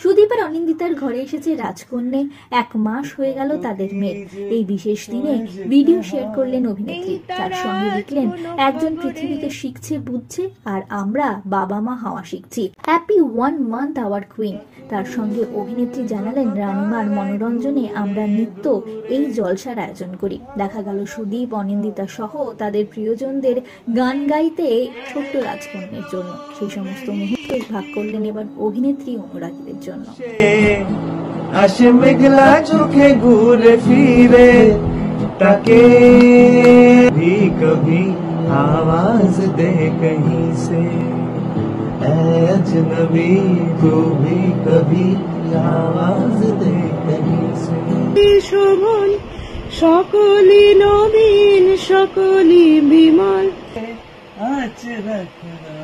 সুদীপ আর অনিন্দিতার ঘরে এসেছে রাজকন্যা। 1 মাস হয়ে গেল তাদের মেয়ে। এই বিশেষ দিনে ভিডিও শেয়ার করলেন অভিনেত্রী। তার সঙ্গে লিখলেন, একজন পৃথিবীকে শিখছে, বুঝছে, আর আমরা বাবা মা হওয়া শিখছি। Happy 1 month our queen. তার সঙ্গে অভিনেত্রী জানালেন, রানীমার মনোরঞ্জনে আমরা নিত্য এই জলসার আয়োজন করি। দেখা গেল সুদীপ, অনিন্দিতা সহ তাদের প্রিয়জনদের গান গাইতে ছোট্ট রাজকন্যার জন্য। সেই সমস্ত মুহূর্ত ভাগ করলেন এবার অভিনেত্রী অনুরাগীদের জন্য। আসে মেঘলা চোখে ঘুরে ফিরে তাকে भी कभी आवाज दे कहीं से अजनबी तू भी कभी आवाज दे कहीं से। শোভন সকলি নবীন সকলি বিমল আজ রাখনা